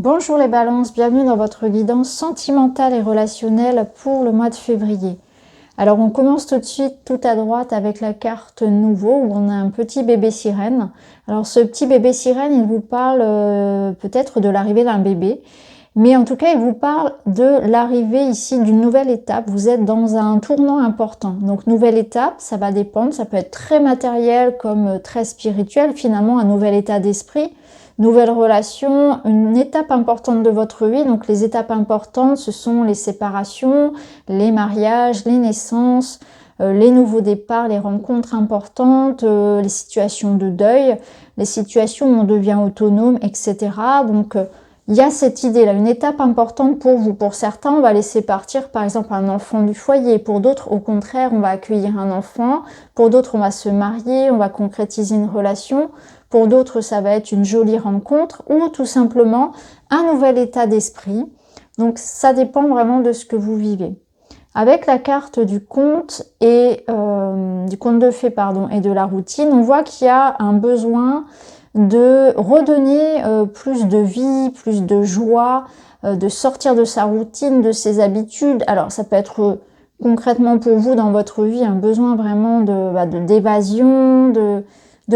Bonjour les balances, bienvenue dans votre guidance sentimentale et relationnelle pour le mois de février. Alors on commence tout de suite tout à droite avec la carte nouveau où on a un petit bébé sirène. Alors ce petit bébé sirène, il vous parle peut-être de l'arrivée d'un bébé, mais en tout cas il vous parle de l'arrivée ici d'une nouvelle étape. Vous êtes dans un tournant important. Donc nouvelle étape, ça va dépendre, ça peut être très matériel comme très spirituel, finalement un nouvel état d'esprit. Nouvelle relation, une étape importante de votre vie. Donc les étapes importantes, ce sont les séparations, les mariages, les naissances, les nouveaux départs, les rencontres importantes, les situations de deuil, les situations où on devient autonome, etc. Donc il y a cette idée-là, une étape importante pour vous. Pour certains, on va laisser partir par exemple un enfant du foyer. Pour d'autres, au contraire, on va accueillir un enfant. Pour d'autres, on va se marier, on va concrétiser une relation. Pour d'autres, ça va être une jolie rencontre ou tout simplement un nouvel état d'esprit. Donc, ça dépend vraiment de ce que vous vivez. Avec la carte du conte et du conte de fées, et de la routine, on voit qu'il y a un besoin de redonner plus de vie, plus de joie, de sortir de sa routine, de ses habitudes. Alors, ça peut être concrètement pour vous dans votre vie un besoin vraiment d'évasion, de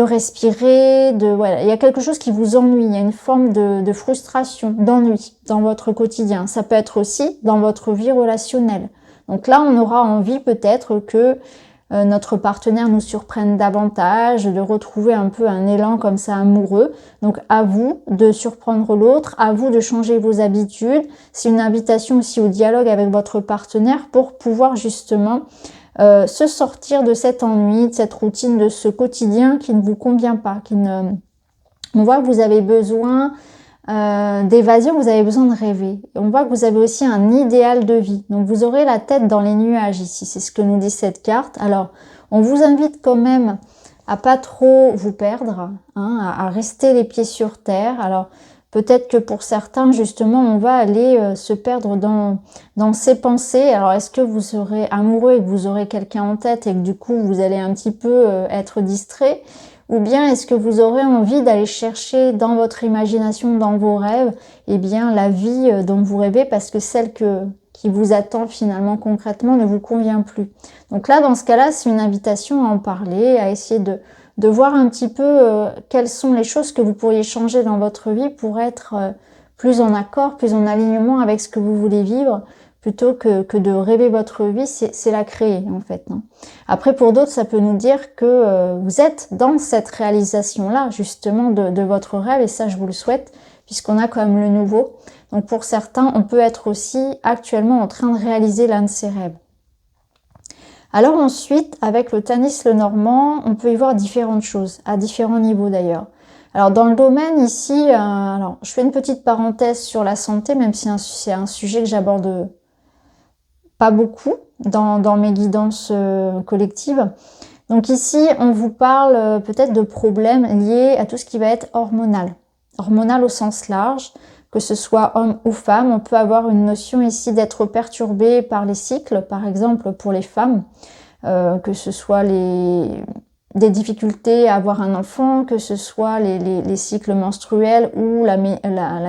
respirer, voilà. Il y a quelque chose qui vous ennuie, il y a une forme de frustration, d'ennui dans votre quotidien. Ça peut être aussi dans votre vie relationnelle. Donc là, on aura envie peut-être que notre partenaire nous surprenne davantage, de retrouver un peu un élan comme ça amoureux. Donc à vous de surprendre l'autre, à vous de changer vos habitudes. C'est une invitation aussi au dialogue avec votre partenaire pour pouvoir justement se sortir de cet ennui, de cette routine, de ce quotidien qui ne vous convient pas. On voit que vous avez besoin d'évasion, vous avez besoin de rêver. On voit que vous avez aussi un idéal de vie. Donc vous aurez la tête dans les nuages ici, c'est ce que nous dit cette carte. Alors on vous invite quand même à pas trop vous perdre, à rester les pieds sur terre. Alors peut-être que pour certains, justement, on va aller se perdre dans ses pensées. Alors, est-ce que vous serez amoureux et que vous aurez quelqu'un en tête et que du coup, vous allez un petit peu être distrait? Ou bien est-ce que vous aurez envie d'aller chercher dans votre imagination, dans vos rêves, eh bien, la vie dont vous rêvez parce que celle qui vous attend finalement concrètement ne vous convient plus. Donc là, dans ce cas-là, c'est une invitation à en parler, à essayer de voir un petit peu quelles sont les choses que vous pourriez changer dans votre vie pour être plus en accord, plus en alignement avec ce que vous voulez vivre, plutôt que de rêver votre vie, c'est la créer en fait. Après, pour d'autres, ça peut nous dire que vous êtes dans cette réalisation-là, justement, de votre rêve, et ça, je vous le souhaite, puisqu'on a quand même le nouveau. Donc pour certains, on peut être aussi actuellement en train de réaliser l'un de ses rêves. Alors ensuite, avec le Tanis Lenormand, on peut y voir différentes choses, à différents niveaux d'ailleurs. Alors dans le domaine ici, alors je fais une petite parenthèse sur la santé, même si c'est un sujet que j'aborde pas beaucoup dans mes guidances collectives. Donc ici, on vous parle peut-être de problèmes liés à tout ce qui va être hormonal. Hormonal au sens large, que ce soit homme ou femme. On peut avoir une notion ici d'être perturbé par les cycles, par exemple pour les femmes, que ce soit des difficultés à avoir un enfant, que ce soit les cycles menstruels ou la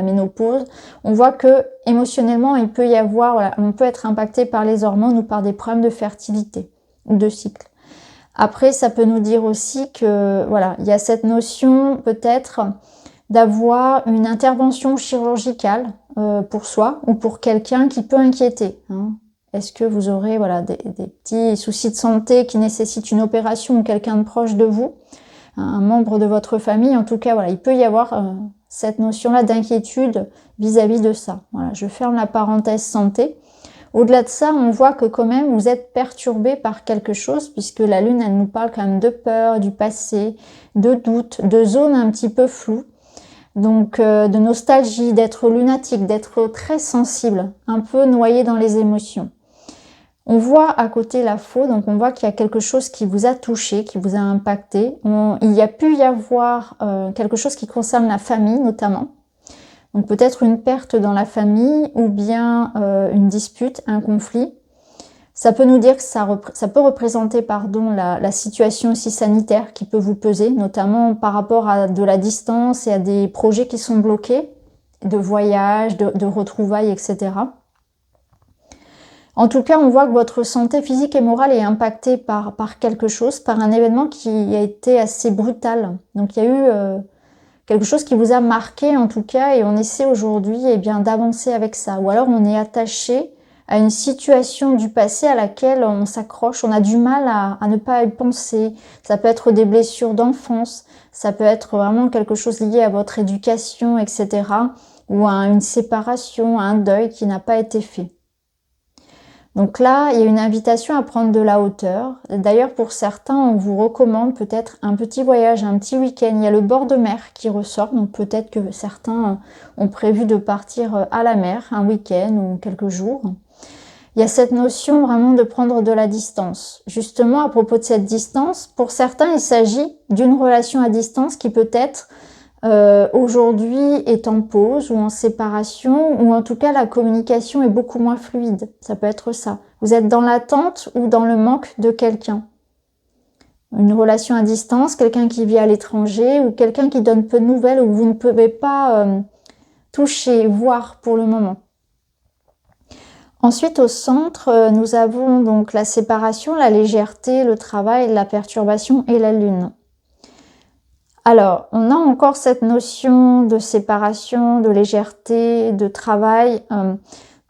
ménopause. On voit que émotionnellement, il peut y avoir, voilà, on peut être impacté par les hormones ou par des problèmes de fertilité ou de cycle. Après, ça peut nous dire aussi que, voilà, il y a cette notion peut-être d'avoir une intervention chirurgicale pour soi ou pour quelqu'un qui peut inquiéter. Est-ce que vous aurez des petits soucis de santé qui nécessitent une opération ou quelqu'un de proche de vous, un membre de votre famille? En tout cas, voilà, il peut y avoir cette notion-là d'inquiétude vis-à-vis de ça. Voilà, je ferme la parenthèse santé. Au-delà de ça, on voit que quand même vous êtes perturbé par quelque chose, puisque la Lune, elle nous parle quand même de peur, du passé, de doute, de zones un petit peu floues. Donc de nostalgie, d'être lunatique, d'être très sensible, un peu noyé dans les émotions. On voit à côté la faux, donc on voit qu'il y a quelque chose qui vous a touché, qui vous a impacté. Il y a pu y avoir quelque chose qui concerne la famille notamment. Donc peut-être une perte dans la famille ou bien une dispute, un conflit. Ça peut nous dire que ça peut représenter la situation aussi sanitaire qui peut vous peser, notamment par rapport à de la distance et à des projets qui sont bloqués. de voyage, de retrouvailles, etc. En tout cas, on voit que votre santé physique et morale est impactée par quelque chose, par un événement qui a été assez brutal. Donc il y a eu quelque chose qui vous a marqué en tout cas, et on essaie aujourd'hui d'avancer avec ça. Ou alors on est attaché à une situation du passé à laquelle on s'accroche, on a du mal à ne pas y penser. Ça peut être des blessures d'enfance, ça peut être vraiment quelque chose lié à votre éducation, etc. Ou à une séparation, à un deuil qui n'a pas été fait. Donc là, il y a une invitation à prendre de la hauteur. D'ailleurs, pour certains, on vous recommande peut-être un petit voyage, un petit week-end. Il y a le bord de mer qui ressort, donc peut-être que certains ont prévu de partir à la mer un week-end ou quelques jours. Il y a cette notion vraiment de prendre de la distance. Justement, à propos de cette distance, pour certains, il s'agit d'une relation à distance qui peut-être aujourd'hui est en pause ou en séparation, ou en tout cas la communication est beaucoup moins fluide. Ça peut être ça. Vous êtes dans l'attente ou dans le manque de quelqu'un. Une relation à distance, quelqu'un qui vit à l'étranger ou quelqu'un qui donne peu de nouvelles ou vous ne pouvez pas toucher, voir pour le moment. Ensuite, au centre, nous avons donc la séparation, la légèreté, le travail, la perturbation et la lune. Alors, on a encore cette notion de séparation, de légèreté, de travail.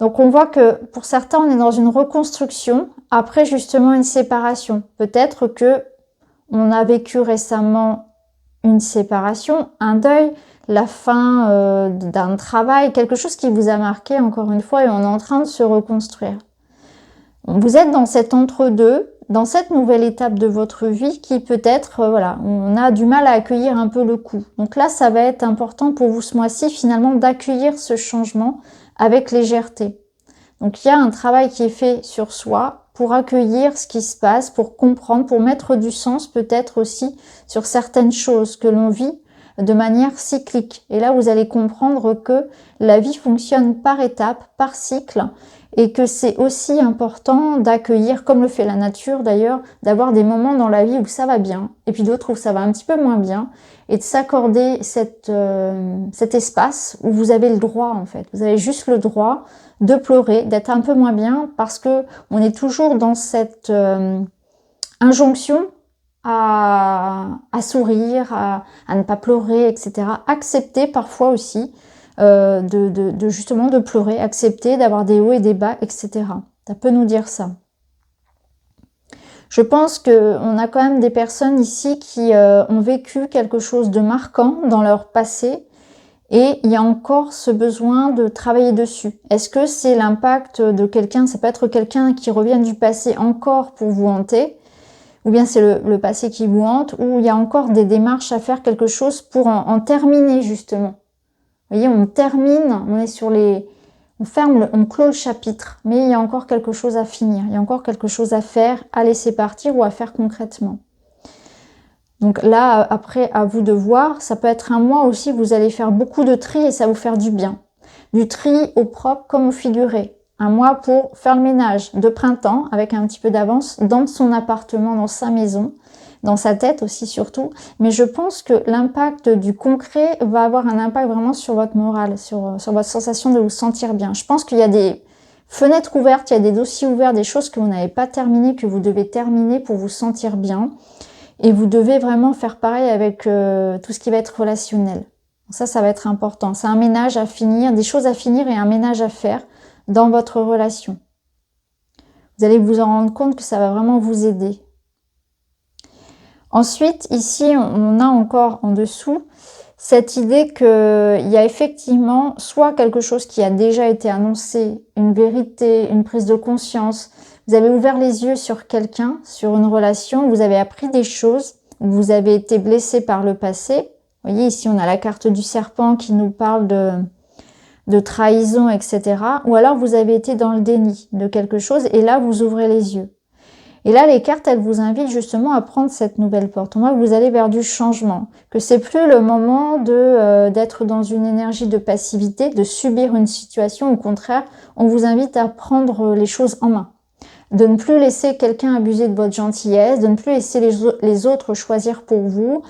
Donc, on voit que pour certains, on est dans une reconstruction après justement une séparation. Peut-être que on a vécu récemment une séparation, un deuil, la fin d'un travail, quelque chose qui vous a marqué encore une fois et on est en train de se reconstruire. Vous êtes dans cet entre-deux, dans cette nouvelle étape de votre vie qui peut-être, on a du mal à accueillir un peu le coup. Donc là, ça va être important pour vous ce mois-ci finalement d'accueillir ce changement avec légèreté. Donc il y a un travail qui est fait sur soi pour accueillir ce qui se passe, pour comprendre, pour mettre du sens peut-être aussi sur certaines choses que l'on vit de manière cyclique. Et là, vous allez comprendre que la vie fonctionne par étapes, par cycle, et que c'est aussi important d'accueillir, comme le fait la nature d'ailleurs, d'avoir des moments dans la vie où ça va bien, et puis d'autres où ça va un petit peu moins bien, et de s'accorder cet espace où vous avez le droit en fait. Vous avez juste le droit de pleurer, d'être un peu moins bien, parce que on est toujours dans cette injonction à sourire, à ne pas pleurer, etc. Accepter parfois aussi justement de pleurer, accepter d'avoir des hauts et des bas, etc. Ça peut nous dire ça. Je pense qu'on a quand même des personnes ici qui ont vécu quelque chose de marquant dans leur passé et il y a encore ce besoin de travailler dessus. Est-ce que c'est l'impact de quelqu'un, ça peut être quelqu'un qui revient du passé encore pour vous hanter, ou bien c'est le passé qui vous hante, ou il y a encore des démarches à faire quelque chose pour en terminer justement. Vous voyez, on termine, on est sur on ferme, on clôt le chapitre, mais il y a encore quelque chose à finir, il y a encore quelque chose à faire, à laisser partir ou à faire concrètement. Donc là, après, à vous de voir, ça peut être un mois aussi, vous allez faire beaucoup de tri et ça va vous faire du bien. Du tri au propre comme au figuré. Un mois pour faire le ménage de printemps avec un petit peu d'avance dans son appartement, dans sa maison, dans sa tête aussi surtout. Mais je pense que l'impact du concret va avoir un impact vraiment sur votre morale, sur votre sensation de vous sentir bien. Je pense qu'il y a des fenêtres ouvertes, il y a des dossiers ouverts, des choses que vous n'avez pas terminées, que vous devez terminer pour vous sentir bien. Et vous devez vraiment faire pareil avec tout ce qui va être relationnel. Ça va être important. C'est un ménage à finir, des choses à finir et un ménage à faire dans votre relation. Vous allez vous en rendre compte que ça va vraiment vous aider. Ensuite, ici, on a encore en dessous cette idée qu'il y a effectivement soit quelque chose qui a déjà été annoncé, une vérité, une prise de conscience. Vous avez ouvert les yeux sur quelqu'un, sur une relation, vous avez appris des choses, vous avez été blessé par le passé. Vous voyez, ici, on a la carte du serpent qui nous parle de trahison, etc. Ou alors, vous avez été dans le déni de quelque chose et là, vous ouvrez les yeux. Et là, les cartes, elles vous invitent justement à prendre cette nouvelle porte. On voit que vous allez vers du changement, que c'est plus le moment d'être dans une énergie de passivité, de subir une situation. Au contraire, on vous invite à prendre les choses en main, de ne plus laisser quelqu'un abuser de votre gentillesse, de ne plus laisser les autres choisir pour vous,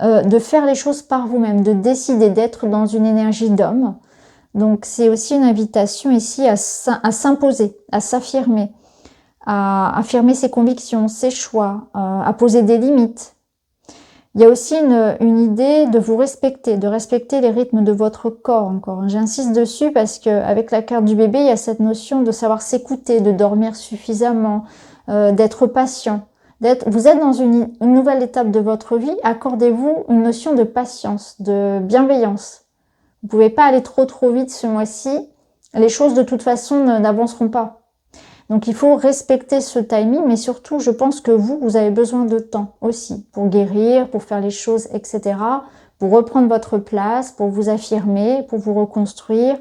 de faire les choses par vous-même, de décider d'être dans une énergie d'homme, Donc c'est aussi une invitation ici à s'imposer, à s'affirmer, à affirmer ses convictions, ses choix, à poser des limites. Il y a aussi une idée de vous respecter, de respecter les rythmes de votre corps encore. J'insiste dessus parce qu'avec la carte du bébé, il y a cette notion de savoir s'écouter, de dormir suffisamment, d'être patient. Vous êtes dans une nouvelle étape de votre vie, accordez-vous une notion de patience, de bienveillance. Vous pouvez pas aller trop vite ce mois-ci, les choses de toute façon n'avanceront pas. Donc il faut respecter ce timing, mais surtout je pense que vous avez besoin de temps aussi pour guérir, pour faire les choses, etc. Pour reprendre votre place, pour vous affirmer, pour vous reconstruire,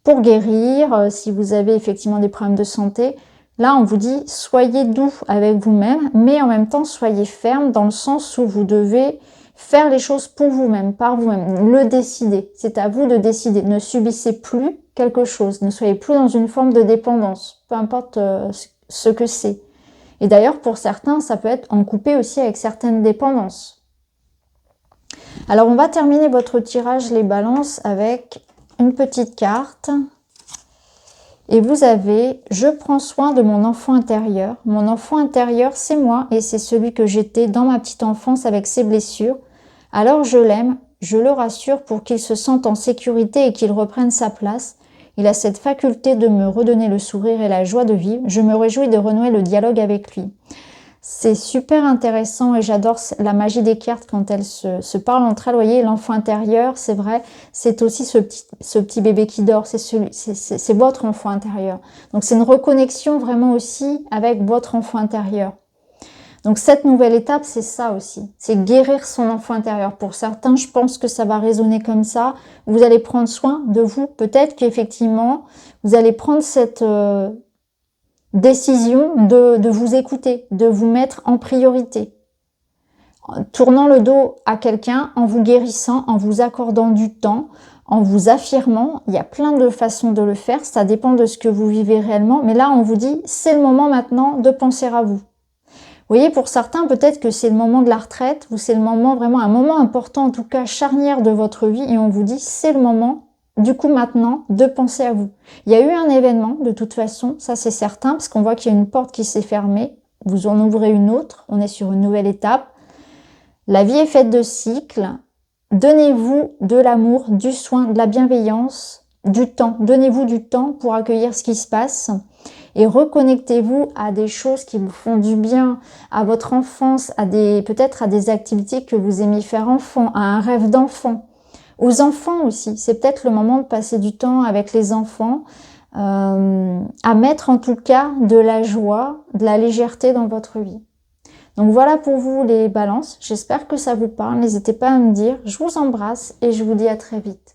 pour guérir, si vous avez effectivement des problèmes de santé. Là, on vous dit, soyez doux avec vous-même, mais en même temps, soyez ferme dans le sens où vous devez faire les choses pour vous-même, par vous-même, le décider. C'est à vous de décider. Ne subissez plus quelque chose. Ne soyez plus dans une forme de dépendance, peu importe ce que c'est. Et d'ailleurs, pour certains, ça peut être en couper aussi avec certaines dépendances. Alors, on va terminer votre tirage les balances avec une petite carte. Et vous avez « Je prends soin de mon enfant intérieur ». Mon enfant intérieur, c'est moi et c'est celui que j'étais dans ma petite enfance avec ses blessures. Alors je l'aime, je le rassure pour qu'il se sente en sécurité et qu'il reprenne sa place. Il a cette faculté de me redonner le sourire et la joie de vivre. Je me réjouis de renouer le dialogue avec lui. C'est super intéressant et j'adore la magie des cartes quand elles se parlent entre elles. Vous voyez, l'enfant intérieur, c'est vrai, c'est aussi ce petit bébé qui dort, c'est votre enfant intérieur. Donc c'est une reconnexion vraiment aussi avec votre enfant intérieur. Donc cette nouvelle étape, c'est ça aussi, c'est guérir son enfant intérieur. Pour certains, je pense que ça va résonner comme ça. Vous allez prendre soin de vous. Peut-être qu'effectivement, vous allez prendre cette décision de vous écouter, de vous mettre en priorité. En tournant le dos à quelqu'un, en vous guérissant, en vous accordant du temps, en vous affirmant. Il y a plein de façons de le faire, ça dépend de ce que vous vivez réellement. Mais là, on vous dit, c'est le moment maintenant de penser à vous. Vous voyez, pour certains, peut-être que c'est le moment de la retraite ou c'est le moment, vraiment un moment important, en tout cas charnière de votre vie. Et on vous dit, c'est le moment du coup maintenant de penser à vous. Il y a eu un événement de toute façon, ça c'est certain, parce qu'on voit qu'il y a une porte qui s'est fermée, vous en ouvrez une autre, on est sur une nouvelle étape. La vie est faite de cycles, donnez-vous de l'amour, du soin, de la bienveillance, du temps. Donnez-vous du temps pour accueillir ce qui se passe et reconnectez-vous à des choses qui vous font du bien, à votre enfance, peut-être à des activités que vous aimez faire enfant, à un rêve d'enfant. Aux enfants aussi, c'est peut-être le moment de passer du temps avec les enfants, à mettre en tout cas de la joie, de la légèreté dans votre vie. Donc voilà pour vous les balances, j'espère que ça vous parle, n'hésitez pas à me dire, je vous embrasse et je vous dis à très vite.